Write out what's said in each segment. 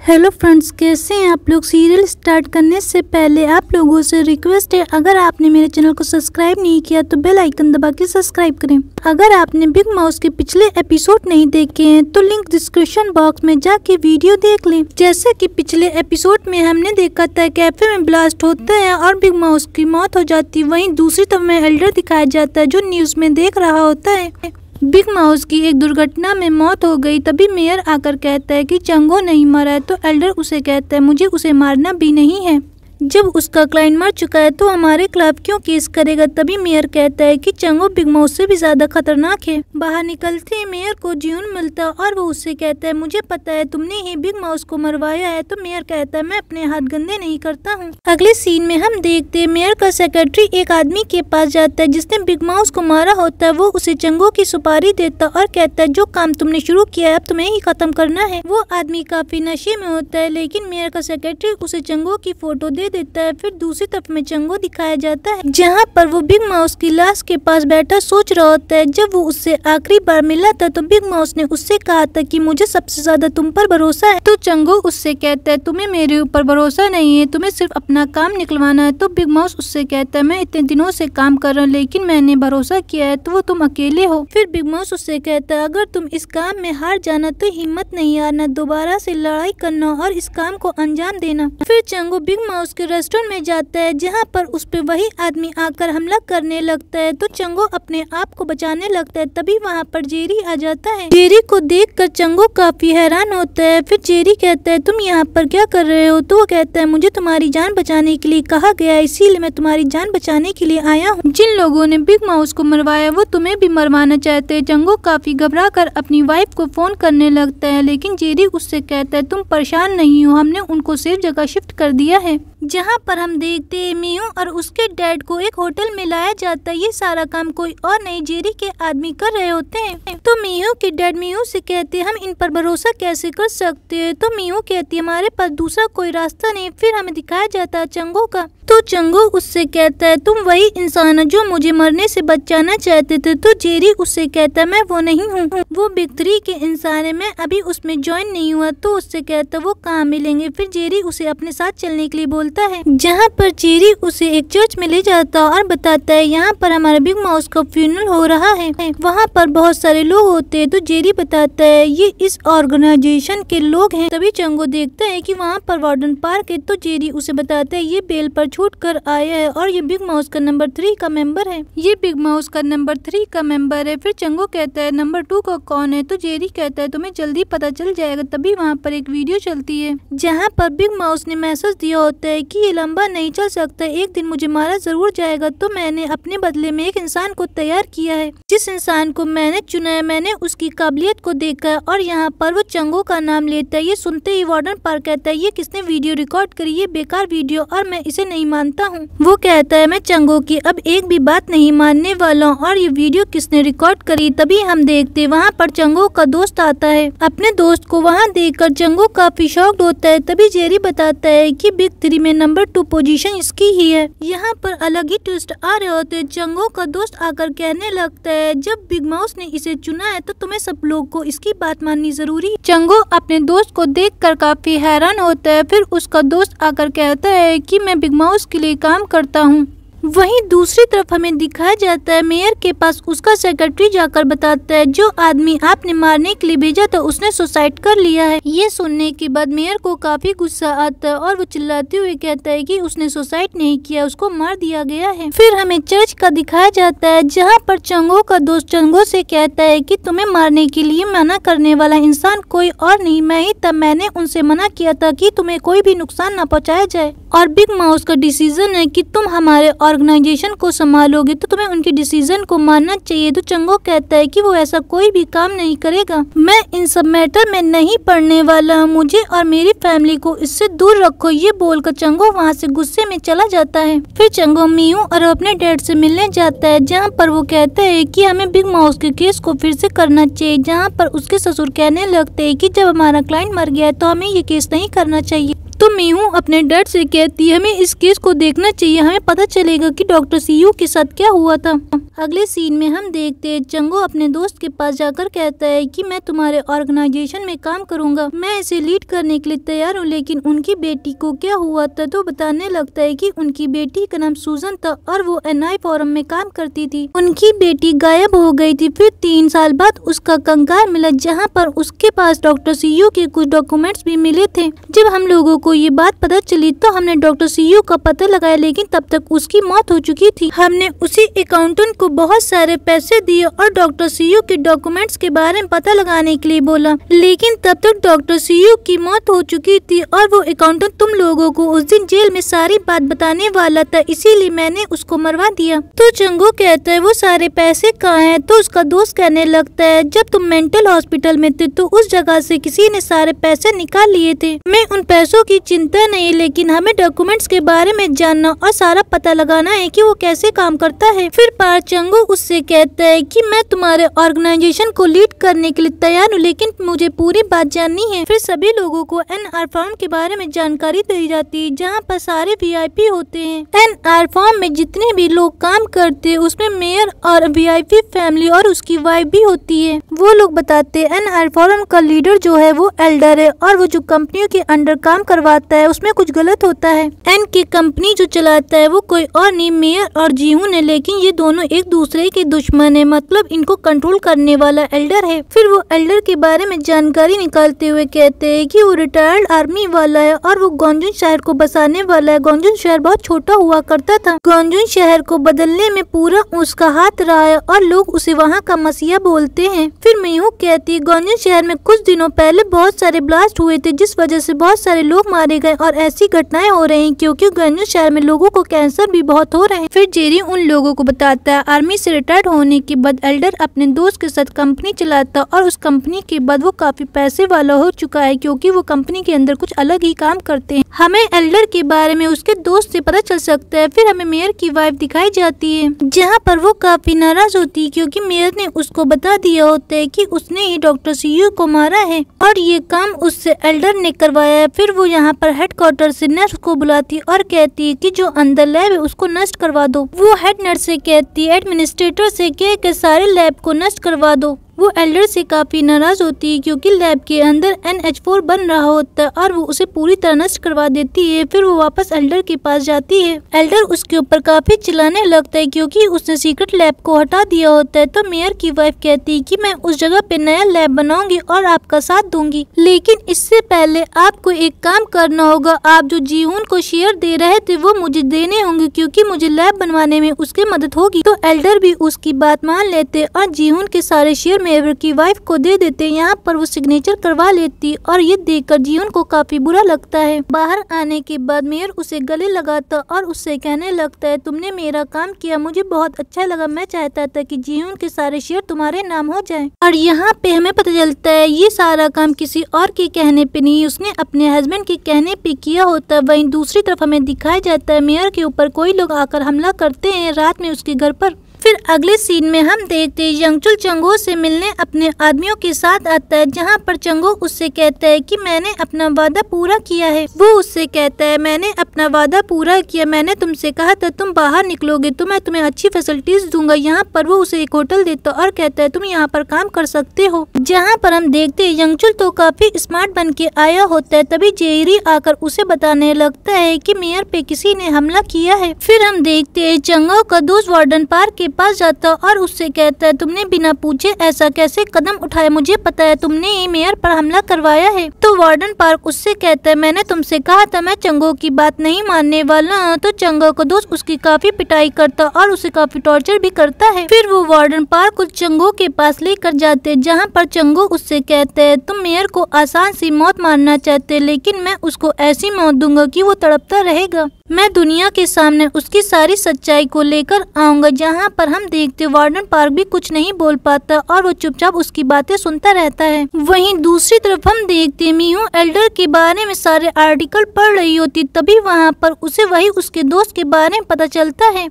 Hello friends, कैसे हैं आप लोग। सीरियल स्टार्ट करने से पहले आप लोगों से रिक्वेस्ट है, अगर आपने मेरे चैनल को सब्सक्राइब नहीं किया तो बेल आइकन दबा के सब्सक्राइब करें। अगर आपने बिग माउस के पिछले एपिसोड नहीं देखे हैं तो लिंक डिस्क्रिप्शन बॉक्स में जाके वीडियो देख लें। जैसे कि पिछले एपिसोड में हमने देखा था कैफे में ब्लास्ट होता है और बिग माउस की मौत हो जाती, वहीं दूसरी तरफ में एल्डर दिखाया जाता है जो न्यूज में देख रहा होता है। बिग माउस की एक दुर्घटना में मौत हो गई। तभी मेयर आकर कहता है कि चंगो नहीं मरा है, तो एल्डर उसे कहता है मुझे उसे मारना भी नहीं है। जब उसका क्लाइंट मर चुका है तो हमारे खिलाफ क्यों केस करेगा। तभी मेयर कहता है कि चंगो बिग माउस से भी ज्यादा खतरनाक है। बाहर निकलते ही मेयर को जियून मिलता और वो उससे कहता है मुझे पता है तुमने ही बिग माउस को मरवाया है। तो मेयर कहता है मैं अपने हाथ गंदे नहीं करता हूँ। अगले सीन में हम देखते हैं मेयर का सेक्रेटरी एक आदमी के पास जाता है जिसने बिग माउस को मारा होता है। वो उसे चंगो की सुपारी देता और कहता है जो काम तुमने शुरू किया है अब तुम्हें ही खत्म करना है। वो आदमी काफी नशे में होता है, लेकिन मेयर का सेक्रेटरी उसे चंगो की फोटो दे देता है। फिर दूसरी तरफ में चंगो दिखाया जाता है जहाँ पर वो बिग माउस की लाश के पास बैठा सोच रहा होता है। जब वो उससे आखिरी बार मिला था तो बिग माउस ने उससे कहा था कि मुझे सबसे ज्यादा तुम पर भरोसा है। तो चंगो उससे कहता है तुम्हें मेरे ऊपर भरोसा नहीं है, तुम्हें सिर्फ अपना काम निकलवाना है। तो बिग माउस उससे कहता है मैं इतने दिनों से काम कर रहा हूँ लेकिन मैंने भरोसा किया है तो वो तुम अकेले हो। फिर बिग माउस उससे कहता है अगर तुम इस काम में हार जाना तो हिम्मत नहीं हारना, दोबारा से लड़ाई करना और इस काम को अंजाम देना। फिर चंगो बिग माउस के रेस्टोरेंट में जाता है जहाँ पर उस पे वही आदमी आकर हमला करने लगता है। तो चंगो अपने आप को बचाने लगता है। तभी वहाँ पर जेरी आ जाता है। जेरी को देखकर चंगो काफी हैरान होता है। फिर जेरी कहता है तुम यहाँ पर क्या कर रहे हो। तो वो कहता है मुझे तुम्हारी जान बचाने के लिए कहा गया है, इसीलिए मैं तुम्हारी जान बचाने के लिए आया हूँ। जिन लोगों ने बिग माउस को मरवाया वो तुम्हें भी मरवाना चाहते हैं। चंगो काफी घबरा कर अपनी वाइफ को फोन करने लगता है, लेकिन जेरी उससे कहता है तुम परेशान नहीं हो, हमने उनको सेफ जगह शिफ्ट कर दिया है। जहाँ पर हम देखते हैं मियू और उसके डैड को एक होटल में लाया जाता है। ये सारा काम कोई और नहीं जेरी के आदमी कर रहे होते हैं। तो मियू के डैड मियू से कहते हैं हम इन पर भरोसा कैसे कर सकते हैं। तो मियू कहती है हमारे पास दूसरा कोई रास्ता नहीं। फिर हमें दिखाया जाता है चंगो का। तो चंगो उससे कहता है तुम वही इंसान हो जो मुझे मरने से बचाना चाहते थे। तो जेरी उससे कहता है मैं वो नहीं हूँ, वो बिग 3 के इंसान है, मैं अभी उसमें ज्वाइन नहीं हुआ। तो उससे कहता है वो कहाँ मिलेंगे। फिर जेरी उसे अपने साथ चलने के लिए बोलता है, जहाँ पर जेरी उसे एक चर्च में ले जाता और बताता है यहाँ पर हमारे बिग माउस का फ्यूनरल हो रहा है, वहाँ पर बहुत सारे लोग होते हैं। तो जेरी बताता है ये इस ऑर्गेनाइजेशन के लोग हैं। तभी चंगो देखता है कि वहाँ पर वार्डन पार्क है। तो जेरी उसे बताता है ये बेल पर छूट कर आया है और ये बिग माउस का नंबर 3 का मेंबर है, ये बिग माउस का नंबर 3 का मेंबर है। फिर चंगो कहता है नंबर 2 का कौन है। तो जेरी कहता है तुम्हें जल्दी पता चल जाएगा। तभी वहाँ पर एक वीडियो चलती है जहाँ पर बिग माउस ने मैसेज दिया होता है कि ये लंबा नहीं चल सकता, एक दिन मुझे मारा जरूर जाएगा। तो मैंने अपने बदले में एक इंसान को तैयार किया है, जिस इंसान को मैंने चुना है मैंने उसकी काबिलियत को देखा है। और यहाँ पर वो चंगो का नाम लेता है। ये सुनते ही वार्डन पार्क कहता है ये किसने वीडियो रिकॉर्ड करी, ये बेकार वीडियो और मैं इसे नहीं मानता हूँ। वो कहता है मैं चंगो की अब एक भी बात नहीं मानने वाला हूँ और ये वीडियो किसने रिकॉर्ड करी। तभी हम देखते वहाँ पर चंगो का दोस्त आता है। अपने दोस्त को वहाँ देखकर चंगो काफी शॉक्ड होता है। तभी जेरी बताता है कि बिग 3 में नंबर 2 पोजीशन इसकी ही है। यहाँ पर अलग ही ट्विस्ट आ रहे होते हैं। चंगो का दोस्त आकर कहने लगता है जब बिग माउस ने इसे चुना है तो तुम्हें सब लोग को इसकी बात माननी जरूरी है। चंगो अपने दोस्त को देखकर काफी हैरान होता है। फिर उसका दोस्त आकर कहता है कि मैं बिग माउस के लिए काम करता हूँ। वहीं दूसरी तरफ हमें दिखाया जाता है मेयर के पास उसका सेक्रेटरी जाकर बताता है जो आदमी आपने मारने के लिए भेजा था उसने सुसाइड कर लिया है। ये सुनने के बाद मेयर को काफी गुस्सा आता है और वो चिल्लाते हुए कहता है कि उसने सुसाइड नहीं किया, उसको मार दिया गया है। फिर हमें चर्च का दिखाया जाता है जहाँ पर चंगो का दोस्त चंगो से कहता है कि तुम्हें मारने के लिए मना करने वाला इंसान कोई और नहीं मैं ही था, मैंने उनसे मना किया था कि तुम्हें कोई भी नुकसान न पहुँचाया जाए और बिग माउस का डिसीजन है कि तुम हमारे ऑर्गेनाइजेशन को संभालोगे तो तुम्हें उनके डिसीजन को मानना चाहिए। तो चंगो कहता है कि वो ऐसा कोई भी काम नहीं करेगा, मैं इन सब मैटर में नहीं पड़ने वाला, मुझे और मेरी फैमिली को इससे दूर रखो। ये बोलकर चंगो वहाँ से गुस्से में चला जाता है। फिर चंगो मियू और अपने डैड से मिलने जाता है जहाँ पर वो कहता है कि हमें बिग माउस के केस को फिर से करना चाहिए। जहाँ पर उसके ससुर कहने लगते हैं कि जब हमारा क्लाइंट मर गया है तो हमें ये केस नहीं करना चाहिए। तो मीहू अपने डैड से कहती है हमें इस केस को देखना चाहिए, हमें पता चलेगा कि डॉक्टर सीयू के साथ क्या हुआ था। अगले सीन में हम देखते हैं चंगो अपने दोस्त के पास जाकर कहता है कि मैं तुम्हारे ऑर्गेनाइजेशन में काम करूंगा, मैं इसे लीड करने के लिए तैयार हूँ। लेकिन उनकी बेटी को क्या हुआ था तो बताने लगता है कि उनकी बेटी का नाम सूजन था और वो NI फोरम में काम करती थी। उनकी बेटी गायब हो गई थी। फिर 3 साल बाद उसका कंकाल मिला जहाँ पर उसके पास डॉक्टर सीयू के कुछ डॉक्यूमेंट्स भी मिले थे। जब हम लोगों को ये बात पता चली तो हमने डॉक्टर सीयू का पता लगाया, लेकिन तब तक उसकी मौत हो चुकी थी। हमने उसी अकाउंटेंट को बहुत सारे पैसे दिए और डॉक्टर सीयू के डॉक्यूमेंट्स के बारे में पता लगाने के लिए बोला, लेकिन तब तक डॉक्टर सीयू की मौत हो चुकी थी और वो अकाउंटेंट तुम लोगों को उस दिन जेल में सारी बात बताने वाला था, इसीलिए मैंने उसको मरवा दिया। तो चंगो कहता है वो सारे पैसे कहाँ हैं? तो उसका दोस्त कहने लगता है जब तुम मेंटल हॉस्पिटल में थे तो उस जगह से किसी ने सारे पैसे निकाल लिए थे। मैं उन पैसों की चिंता नहीं, लेकिन हमें डॉक्यूमेंट्स के बारे में जानना और सारा पता लगाना है कि वो कैसे काम करता है। फिर पार चंगो उससे कहता है कि मैं तुम्हारे ऑर्गेनाइजेशन को लीड करने के लिए तैयार हूँ, लेकिन मुझे पूरी बात जाननी है। फिर सभी लोगों को NR फॉर्म के बारे में जानकारी दी जाती है जहाँ पर सारे VIP होते हैं। NR फॉर्म में जितने भी लोग काम करते हैं उसमें मेयर और VIP फैमिली और उसकी वाइफ भी होती है। वो लोग बताते हैं NR फॉर्म का लीडर जो है वो एल्डर है और वो जो कंपनियों के अंडर काम करवाता है उसमें कुछ गलत होता है। N की कंपनी जो चलाता है वो कोई और नहीं मेयर और जीहून है, लेकिन ये दोनों एक दूसरे के दुश्मन है, मतलब इनको कंट्रोल करने वाला एल्डर है। फिर वो एल्डर के बारे में जानकारी निकालते हुए कहते हैं कि वो रिटायर्ड आर्मी वाला है और वो गोंजुन शहर को बसाने वाला है। गोंजुन शहर बहुत छोटा हुआ करता था, गोंजुन शहर को बदलने में पूरा उसका हाथ रहा है और लोग उसे वहाँ का मसीहा बोलते हैं। फिर मीहू कहती है गोंजुन शहर में कुछ दिनों पहले बहुत सारे ब्लास्ट हुए थे जिस वजह से बहुत सारे लोग मारे गए और ऐसी घटनाएं हो रही हैं क्योंकि गोंजुन शहर में लोगों को कैंसर भी बहुत हो रहे हैं। फिर जेरी उन लोगों को बताता है आर्मी से रिटायर्ड होने के बाद एल्डर अपने दोस्त के साथ कंपनी चलाता और उस कंपनी के बाद वो काफी पैसे वाला हो चुका है क्योंकि वो कंपनी के अंदर कुछ अलग ही काम करते हैं। हमें एल्डर के बारे में उसके दोस्त से पता चल सकता है। फिर हमें मेयर की वाइफ दिखाई जाती है जहाँ पर वो काफी नाराज होती है क्योंकि मेयर ने उसको बता दिया होता है कि उसने ही डॉक्टर सीयू को मारा है और ये काम उससे एल्डर ने करवाया है। फिर वो यहाँ पर हेडक्वार्टर से नर्स को बुलाती और कहती है कि जो अंदर लैब है उसको नष्ट करवा दो। वो हेड नर्स से कहती है एडमिनिस्ट्रेटर से कह के सारे लैब को नष्ट करवा दो। वो एल्डर से काफी नाराज होती है क्योंकि लैब के अंदर NH4 बन रहा होता है और वो उसे पूरी तरह नष्ट करवा देती है। फिर वो वापस एल्डर के पास जाती है। एल्डर उसके ऊपर काफी चिल्लाने लगता है क्योंकि उसने सीक्रेट लैब को हटा दिया होता है। तो मेयर की वाइफ कहती है कि मैं उस जगह पे नया लैब बनाऊंगी और आपका साथ दूंगी, लेकिन इससे पहले आपको एक काम करना होगा। आप जो जीहून को शेयर दे रहे थे वो मुझे देने होंगे क्योंकि मुझे लैब बनवाने में उसकी मदद होगी। तो एल्डर भी उसकी बात मान लेते और जीहून के सारे शेयर मेयर की वाइफ को दे देते। यहाँ पर वो सिग्नेचर करवा लेती और ये देखकर जीवन को काफी बुरा लगता है। बाहर आने के बाद मेयर उसे गले लगाता और उससे कहने लगता है तुमने मेरा काम किया, मुझे बहुत अच्छा लगा, मैं चाहता था कि जीवन के सारे शेयर तुम्हारे नाम हो जाए। और यहाँ पे हमें पता चलता है ये सारा काम किसी और के कहने पे नहीं, उसने अपने हस्बैंड के कहने पे किया होता है। वहीं दूसरी तरफ हमें दिखाया जाता है मेयर के ऊपर कोई लोग आकर हमला करते हैं रात में उसके घर पर। फिर अगले सीन में हम देखते हैं यंगचुल चंगो से मिलने अपने आदमियों के साथ आता है जहाँ पर चंगो उससे कहता है कि मैंने अपना वादा पूरा किया है। वो उससे कहता है मैंने अपना वादा पूरा किया, मैंने तुमसे कहा था तुम बाहर निकलोगे तो मैं तुम्हें अच्छी फैसिलिटीज दूंगा। यहाँ पर वो उसे एक होटल देता और कहता है तुम यहाँ पर काम कर सकते हो। जहाँ पर हम देखते हैं यंगचुल तो काफी स्मार्ट बन के आया होता है। तभी जेरी आकर उसे बताने लगता है कि मेयर पे किसी ने हमला किया है। फिर हम देखते हैं चंगो का दोस्त वार्डन पार्क के पास जाता और उससे कहता है तुमने बिना पूछे ऐसा कैसे कदम उठाया, मुझे पता है तुमने ही मेयर पर हमला करवाया है। तो वार्डन पार्क उससे कहता है मैंने तुमसे कहा था मैं चंगो की बात नहीं मानने वाला। तो चंगो का दोस्त उसकी काफी पिटाई करता और उसे काफी टॉर्चर भी करता है। फिर वो वार्डन पार्क को चंगो के पास लेकर जाते जहाँ पर चंगो उससे कहते है तुम मेयर को आसान सी मौत मारना चाहते, लेकिन मैं उसको ऐसी मौत दूंगा कि वो तड़पता रहेगा। मैं दुनिया के सामने उसकी सारी सच्चाई को लेकर आऊंगा। जहाँ पर हम देखते वार्डन पार्क भी कुछ नहीं बोल पाता और वो चुपचाप उसकी बातें सुनता रहता है। वहीं दूसरी तरफ हम देखते मीहू एल्डर के बारे में सारे आर्टिकल पढ़ रही होती, तभी वहाँ पर उसे वही उसके दोस्त के बारे में पता चलता है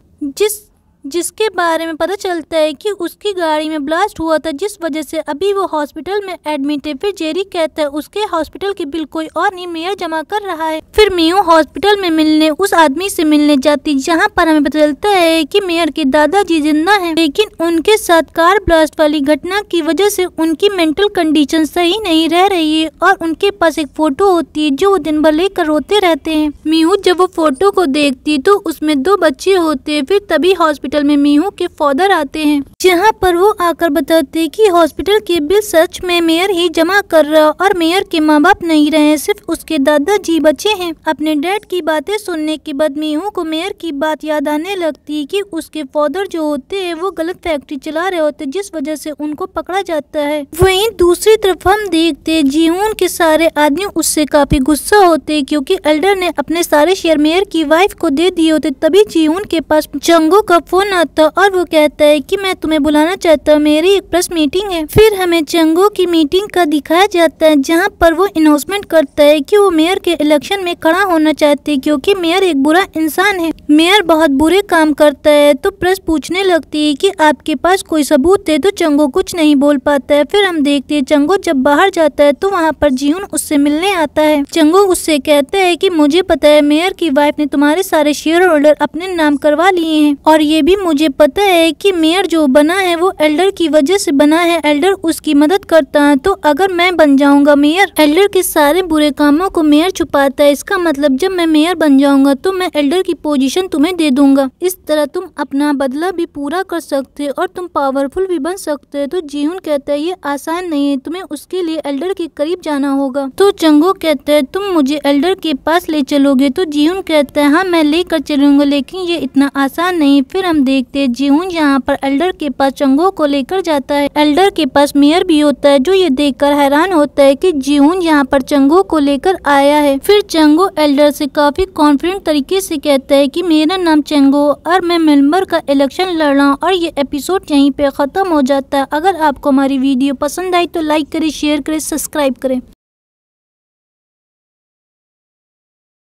जिसके बारे में पता चलता है कि उसकी गाड़ी में ब्लास्ट हुआ था, जिस वजह से अभी वो हॉस्पिटल में एडमिट है। फिर जेरी कहता है उसके हॉस्पिटल की बिल कोई और नहीं, मेयर जमा कर रहा है। फिर मियो हॉस्पिटल में मिलने उस आदमी से मिलने जाती, जहाँ पर हमें पता चलता है कि मेयर के दादाजी जिंदा हैं, लेकिन उनके साथ कार ब्लास्ट वाली घटना की वजह से उनकी मेंटल कंडीशन सही नहीं रह रही है और उनके पास एक फोटो होती है जो वो दिन भर लेकर रोते रहते हैं। मियो जब वो फोटो को देखती है तो उसमें 2 बच्चे होते हैं। फिर तभी हॉस्पिटल में मियो के फादर आते हैं, जहाँ पर वो आकर बताते हैं कि हॉस्पिटल के बिल सच में मेयर ही जमा कर रहा और मेयर के माँ बाप नहीं रहे, सिर्फ उसके दादाजी बचे हैं। अपने डैड की बातें सुनने के बाद मियो को मेयर की बात याद आने लगती है कि उसके फादर जो होते हैं वो गलत फैक्ट्री चला रहे होते, जिस वजह से उनको पकड़ा जाता है। वहीं दूसरी तरफ हम देखते हैं जीहून के सारे आदमी उससे काफी गुस्सा होते हैं, क्योंकि एल्डर ने अपने सारे शेयर मेयर की वाइफ को दे दिए होते। तभी जीहून के पास चंगो का फोन आता और वो कहता है कि मैं तुम्हें बुलाना चाहता हूँ, मेरी एक प्रेस मीटिंग है। फिर हमें चंगो की मीटिंग का दिखाया जाता है, जहाँ पर वो अनाउंसमेंट करता है कि वो मेयर के इलेक्शन में खड़ा होना चाहते हैं, क्योंकि मेयर एक बुरा इंसान है, मेयर बहुत बुरे काम करता है। तो प्रेस पूछने लगती है कि आपके पास कोई सबूत है, तो चंगो कुछ नहीं बोल पाता है। फिर हम देखते हैं चंगो जब बाहर जाता है तो वहाँ पर जीहून उससे मिलने आता है। चंगो उससे कहता है कि मुझे पता है मेयर की वाइफ ने तुम्हारे सारे शेयर होल्डर अपने नाम करवा लिए हैं, और ये भी मुझे पता है कि मेयर जो बना है वो एल्डर की वजह से बना है, एल्डर उसकी मदद करता है। तो अगर मैं बन जाऊंगा मेयर, एल्डर के सारे बुरे कामों को मेयर छुपाता है, इसका मतलब जब मैं मेयर बन जाऊंगा तो मैं एल्डर की पोजीशन तुम्हें दे दूंगा, इस तरह तुम अपना बदला भी पूरा कर सकते हो और तुम पावरफुल भी बन सकते हो। तो जीहून कहता है ये आसान नहीं है, तुम्हें उसके लिए एल्डर के करीब जाना होगा। तो चंगो कहता है तुम मुझे एल्डर के पास ले चलोगे? तो जीहून कहता है हाँ मैं लेकर चलूंगा, लेकिन ये इतना आसान नहीं। फिर हम देखते हैं जीहून यहाँ पर एल्डर के पास चंगो को लेकर जाता है। एल्डर के पास मेयर भी होता है, जो ये देखकर हैरान होता है कि जीहून यहाँ पर चंगो को लेकर आया है। फिर चंगो एल्डर से काफी कॉन्फिडेंट तरीके से कहता है कि मेरा नाम चंगो और मैं मेंबर का इलेक्शन लड़ रहा हूँ। और ये एपिसोड यहीं पे खत्म हो जाता है। अगर आपको हमारी वीडियो पसंद आई तो लाइक करें, शेयर करें, सब्सक्राइब करें।